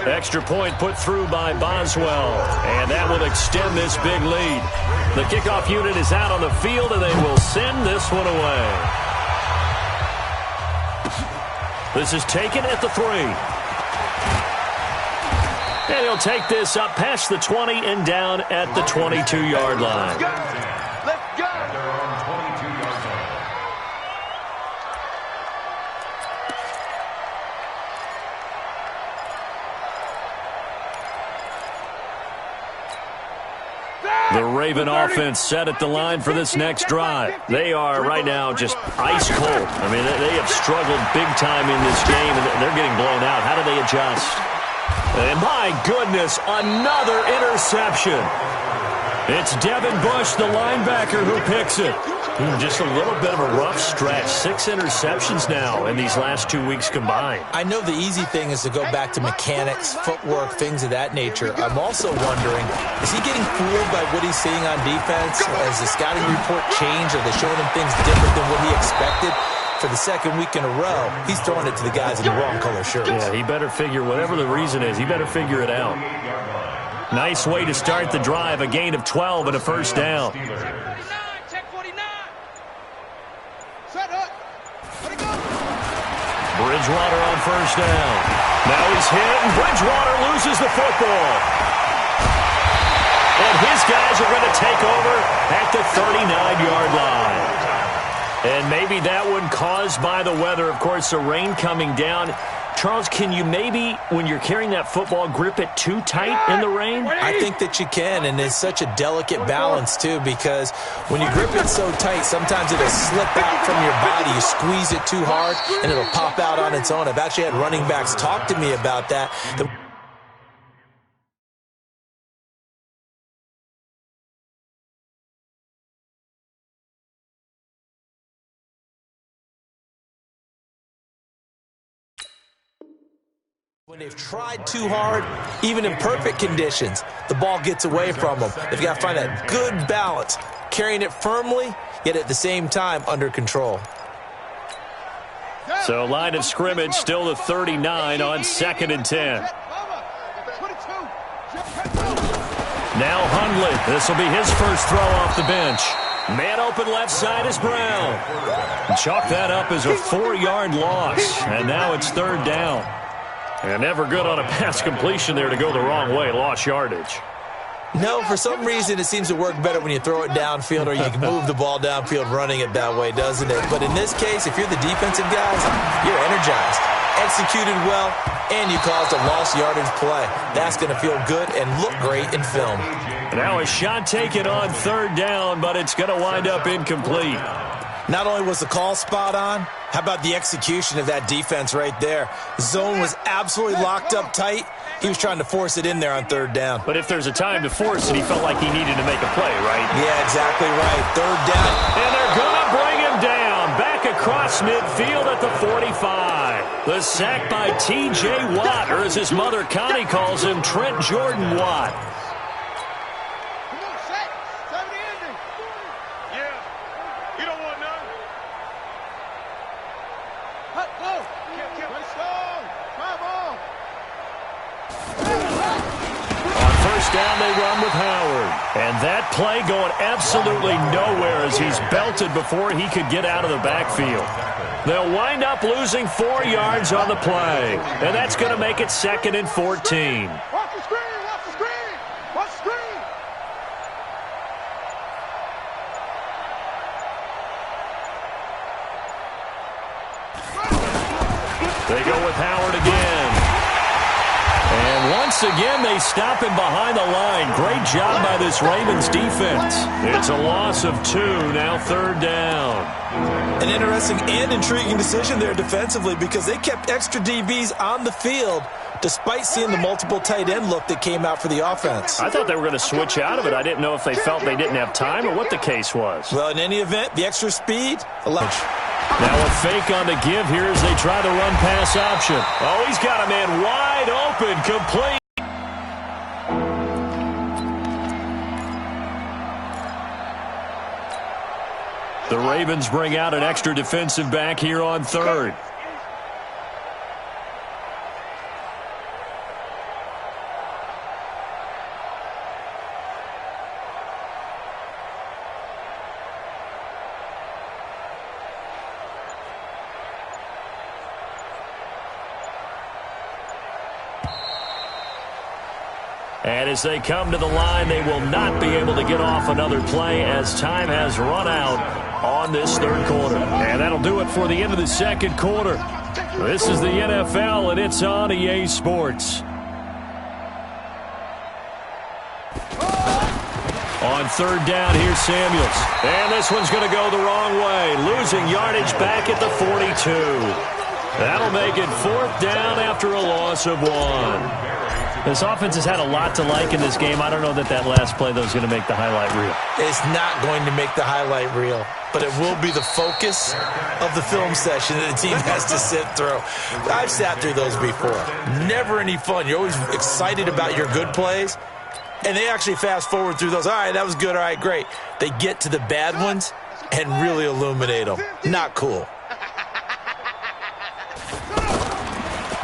A: Extra point put through by Boswell, and that will extend this big lead. The kickoff unit is out on the field, and they will send this one away. This is taken at the 3. And he'll take this up past the 20 and down at the 22-yard line.
B: Let's go.
A: The Raven offense set at the line for this next drive. They are right now just ice cold. I mean, they have struggled big time in this game, and they're getting blown out. How do they adjust? And my goodness, another interception. It's Devin Bush, the linebacker, who picks it. Just a little bit of a rough stretch. 6 interceptions now in these last 2 weeks combined.
D: I know the easy thing is to go back to mechanics, footwork, things of that nature. I'm also wondering, is he getting fooled by what he's seeing on defense? Has the scouting report changed? Are they showing him things different than what he expected? For the second week in a row, he's throwing it to the guys in the wrong color shirts.
A: Yeah, he better figure, whatever the reason is, he better figure it out. Nice way to start the drive, a gain of 12 and a first down. Bridgewater on first down. Now he's hit, and Bridgewater loses the football. And his guys are going to take over at the 39-yard line. And maybe that one caused by the weather. Of course, the rain coming down. Charles, can you maybe, when you're carrying that football, grip it too tight in the rain?
D: I think that you can, and it's such a delicate balance, too, because when you grip it so tight, sometimes it'll slip out from your body. You squeeze it too hard, and it'll pop out on its own. I've actually had running backs talk to me about that. When they've tried too hard, even in perfect conditions, the ball gets away from them. They've got to find that good balance, carrying it firmly, yet at the same time under control.
A: So line of scrimmage still the 39 on 2nd and 10. Now Hundley. This will be his first throw off the bench. Man open left side is Brown. Chalk that up as a 4-yard loss. And now it's 3rd down. And never good on a pass completion there to go the wrong way. Lost yardage.
D: No, for some reason it seems to work better when you throw it downfield or you can move the ball downfield running it that way, doesn't it? But in this case, if you're the defensive guys, you're energized, executed well, and you caused a lost yardage play. That's going to feel good and look great in film.
A: Now a shot taken on 3rd down, but it's going to wind up incomplete.
D: Not only was the call spot on, how about the execution of that defense right there? Zone was absolutely locked up tight. He was trying to force it in there on 3rd down.
A: But if there's a time to force it, he felt like he needed to make a play, right?
D: Yeah, exactly right. 3rd down.
A: And they're going to bring him down. Back across midfield at the 45. The sack by T.J. Watt, or as his mother Connie calls him, Trent Jordan Watt. Down they run with Howard. And that play going absolutely nowhere as he's belted before he could get out of the backfield. They'll wind up losing 4 yards on the play. And that's going to make it 2nd and 14.
C: Watch the screen! Watch the screen! Watch the screen!
A: They go with Howard again. And once again, they stop him behind the line. Great job by this Ravens defense. It's a loss of 2, now 3rd down.
D: An interesting and intriguing decision there defensively because they kept extra DBs on the field despite seeing the multiple tight end look that came out for the offense.
A: I thought they were going to switch out of it. I didn't know if they felt they didn't have time or what the case was.
D: Well, in any event, the extra speed,
A: Now a fake on the give here as they try the run-pass option. Oh, he's got a man wide open, complete. The Ravens bring out an extra defensive back here on 3rd. And as they come to the line, they will not be able to get off another play as time has run out on this 3rd quarter. And that'll do it for the end of the 2nd quarter. This is the NFL, and it's on EA Sports. On 3rd down, here's Samuels. And this one's going to go the wrong way, losing yardage back at the 42. That'll make it 4th down after a loss of 1. This offense has had a lot to like in this game. I don't know that last play, though, is going to make the highlight reel.
D: It's not going to make the highlight reel, but it will be the focus of the film session that the team has to sit through. I've sat through those before. Never any fun. You're always excited about your good plays, and they actually fast forward through those. All right, that was good. All right, great. They get to the bad ones and really illuminate them. Not cool.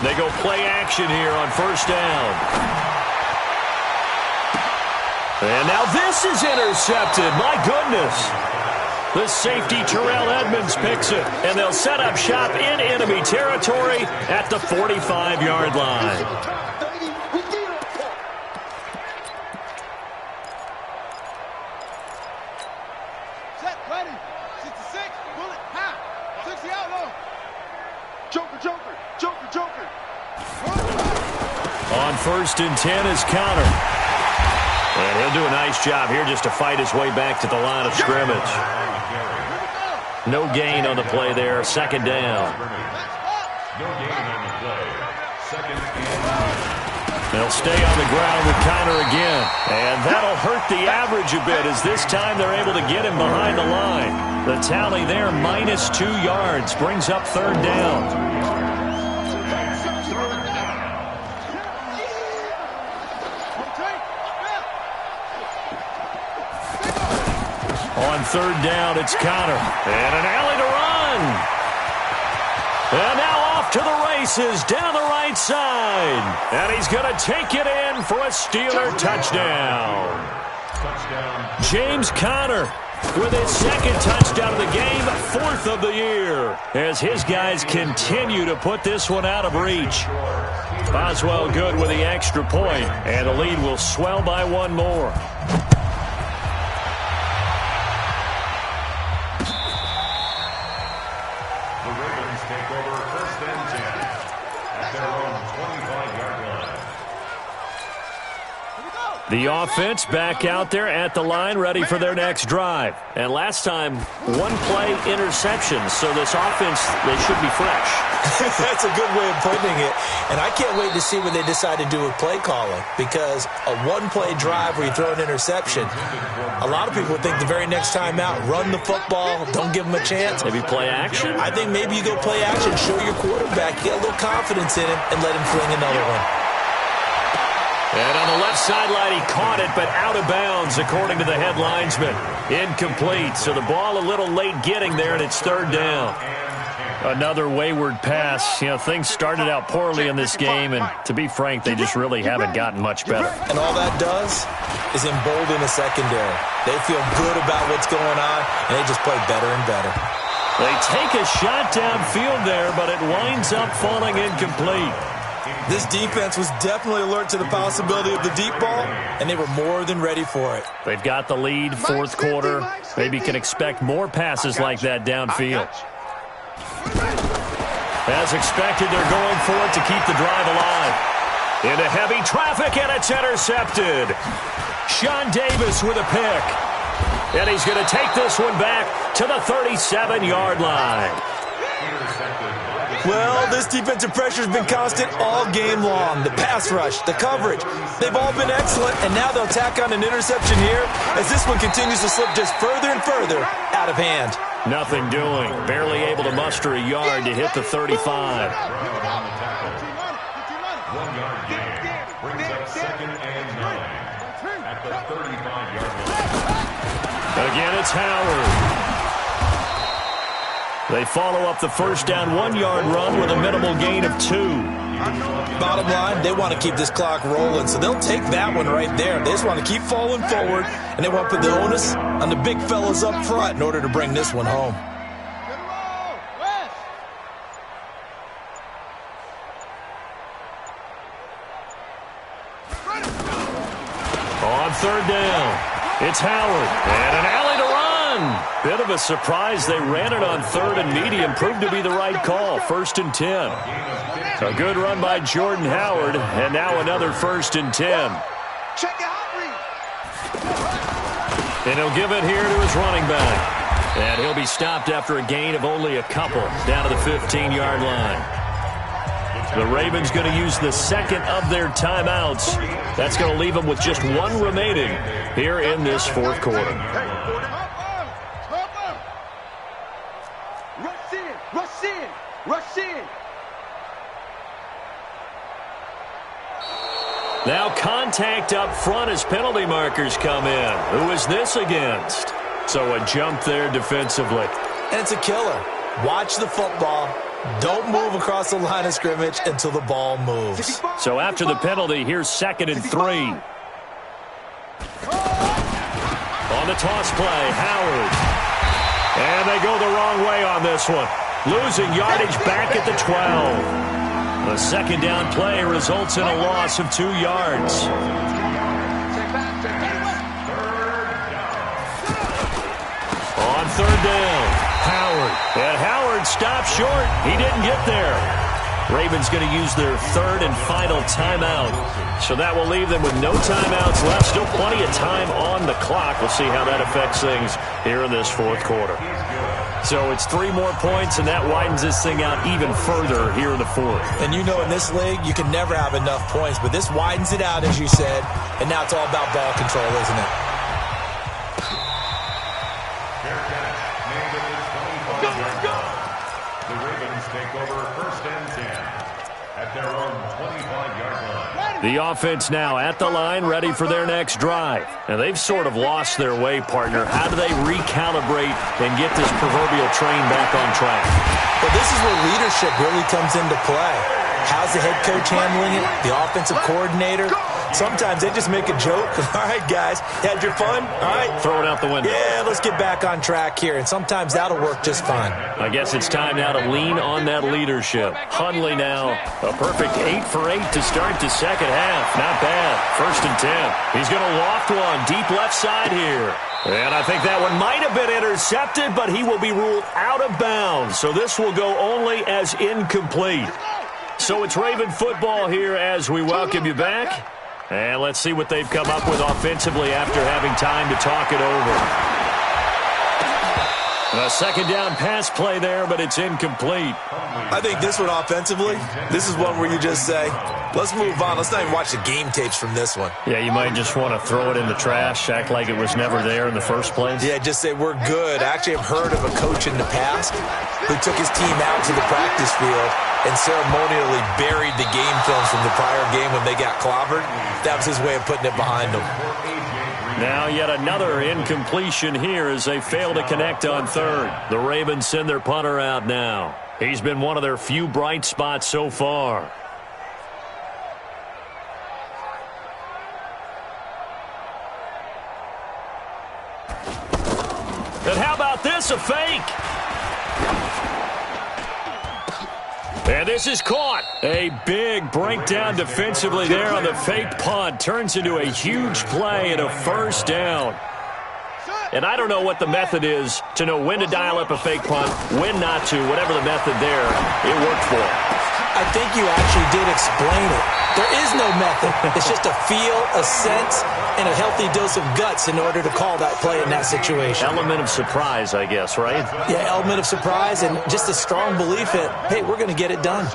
A: They go play action here on 1st down. And now this is intercepted. My goodness. The safety, Terrell Edmonds, picks it. And they'll set up shop in enemy territory at the 45-yard line.
C: Set, ready. 66, bullet.
A: first and 10 is Connor. And he'll do a nice job here just to fight his way back to the line of scrimmage. No gain on the play there. Second down.
E: No gain on the play. Second and 9.
A: They'll stay on the ground with Connor again. And that'll hurt the average a bit as this time they're able to get him behind the line. The tally there, -2 yards, brings up third down. On third down, it's Connor. And an alley to run. And now off to the races down the right side. And he's going to take it in for a Steeler touchdown. James Conner with his second touchdown of the game, 4th of the year, as his guys continue to put this one out of reach. Boswell good with the extra point, and the lead will swell by one more. The offense back out there at the line, ready for their next drive. And last time, one-play interceptions, so this offense, they should be fresh.
D: That's a good way of putting it. And I can't wait to see what they decide to do with play calling, because a one-play drive where you throw an interception, a lot of people think the very next time out, run the football, don't give them a chance.
A: Maybe play action?
D: I think maybe you go play action, show your quarterback, get a little confidence in him, and let him fling another one.
A: And on the left sideline, he caught it, but out of bounds, according to the head linesman. Incomplete, so the ball a little late getting there, and it's third down. Another wayward pass. You know, things started out poorly in this game, and to be frank, they just really haven't gotten much better.
D: And all that does is embolden the secondary. They feel good about what's going on, and they just play better and better.
A: They take a shot downfield there, but it winds up falling incomplete.
D: This defense was definitely alert to the possibility of the deep ball, and they were more than ready for it.
A: They've got the lead, fourth quarter. Maybe can expect more passes like that downfield. As expected, they're going for it to keep the drive alive. Into heavy traffic, and it's intercepted. Sean Davis with a pick. And he's going to take this one back to the 37-yard line.
D: Well, this defensive pressure has been constant all game long. The pass rush, the coverage, they've all been excellent, and now they'll tack on an interception here as this one continues to slip just further and further out of hand.
A: Nothing doing. Barely able to muster a yard to hit the 35.
E: 1 yard gain brings up second and 9 at the 35-yard line.
A: Again, it's Howard. They follow up the first down 1-yard run with a minimal gain of 2.
D: Bottom line, they want to keep this clock rolling, so they'll take that one right there. They just want to keep falling forward, and they want to put the onus on the big fellas up front in order to bring this one home.
A: On third down, it's Howard, and an alley to run. Bit of a surprise. They ran it on third and medium. Proved to be the right call. First and 10. A good run by Jordan Howard, and now another first and 10.
C: Check it out,
A: And he'll give it here to his running back. And he'll be stopped after a gain of only a couple down to the 15-yard line. The Ravens going to use the second of their timeouts. That's going to leave them with just one remaining here in this fourth quarter.
C: Rush in.
A: Now contact up front as penalty markers come in. Who is this against? So a jump there defensively.
D: And it's a killer. Watch the football. Don't move across the line of scrimmage until the ball moves.
A: So after the penalty, here's second and 3. On the toss play, Howard. And they go the wrong way on this one. Losing yardage back at the 12. The second down play results in a loss of 2 yards. On third down, Howard. And Howard stopped short. He didn't get there. Ravens going to use their third and final timeout. So that will leave them with no timeouts left. Still plenty of time on the clock. We'll see how that affects things here in this fourth quarter. So it's 3 more points, and that widens this thing out even further here in the fourth.
D: And you know in this league, you can never have enough points, but this widens it out, as you said, and now it's all about ball control, isn't it?
E: The Ravens take over first and 10 at their own 25-yard line.
A: The offense now at the line, ready for their next drive. And they've sort of lost their way, partner. How do they recalibrate and get this proverbial train back on track?
D: Well, this is where leadership really comes into play. How's the head coach handling it? The offensive coordinator? Sometimes they just make a joke. All right, guys, had your fun? All right.
A: Throw it out the window.
D: Yeah, let's get back on track here. And sometimes that'll work just fine.
A: I guess it's time now to lean on that leadership. Hundley now, a perfect 8 for 8 to start the second half. Not bad. First and 10. He's going to loft one deep left side here. And I think that one might have been intercepted, but he will be ruled out of bounds. So this will go only as incomplete. So it's Raven football here as we welcome you back. And let's see what they've come up with offensively after having time to talk it over. A second down pass play there, but it's incomplete.
D: I think this one offensively, this is one where you just say, let's move on. Let's not even watch the game tapes from this one.
A: Yeah, you might just want to throw it in the trash, act like it was never there in the first place.
D: Yeah, just say we're good. I actually have heard of a coach in the past who took his team out to the practice field and ceremonially buried the game films from the prior game when they got clobbered. That was his way of putting it behind them.
A: Now yet another incompletion here as they fail to connect on third. The Ravens send their punter out now. He's been one of their few bright spots so far. And how about this, a fake? And this is caught. A big breakdown defensively there on the fake punt. Turns into a huge play and a first down. And I don't know what the method is to know when to dial up a fake punt, when not to. Whatever the method there, it worked for him.
D: I think you actually did explain it. There is no method. It's just a feel, a sense, and a healthy dose of guts in order to call that play in that situation.
A: Element of surprise, I guess, right?
D: Yeah, element of surprise and just a strong belief that, hey, we're going to get it done.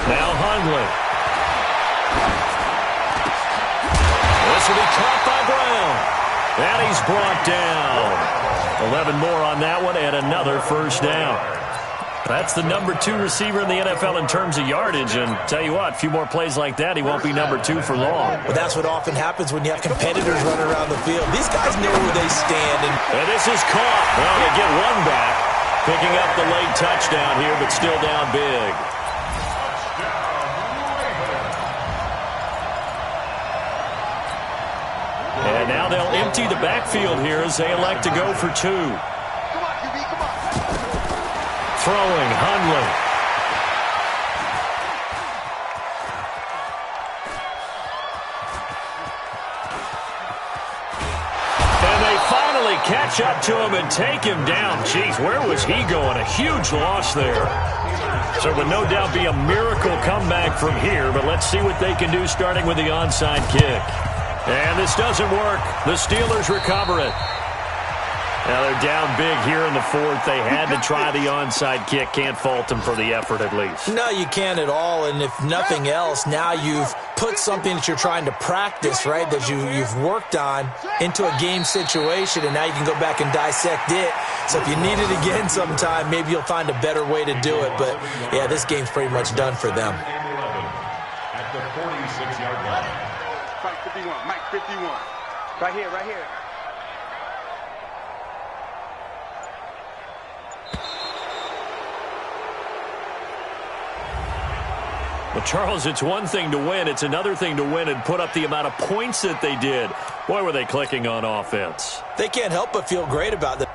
A: Now Hundley. This will be caught by Brown. And he's brought down. 11 more on that one and another first down. That's the number 2 receiver in the NFL in terms of yardage. And tell you what, a few more plays like that, he won't be number 2 for long.
D: Well, that's what often happens when you have competitors running around the field. These guys know where they stand.
A: And this is caught. Well, they get one back. Picking up the late touchdown here, but still down big. And now they'll empty the backfield here as they elect to go for 2. Throwing, Hundley. And they finally catch up to him and take him down. Jeez, where was he going? A huge loss there. So it would no doubt be a miracle comeback from here, but let's see what they can do starting with the onside kick. And this doesn't work. The Steelers recover it. Now they're down big here in the fourth. They had to try the onside kick. Can't fault them for the effort at least.
D: No, you can't at all. And if nothing else, now you've put something that you're trying to practice, right, that you've worked on into a game situation, and now you can go back and dissect it. So if you need it again sometime, maybe you'll find a better way to do it. But, yeah, this game's pretty much done for them.
E: At the 46-yard line.
B: Mike 51, Mike 51. Right here, right here.
A: Well, Charles, it's one thing to win. It's another thing to win and put up the amount of points that they did. Boy, were they clicking on offense.
D: They can't help but feel great about that.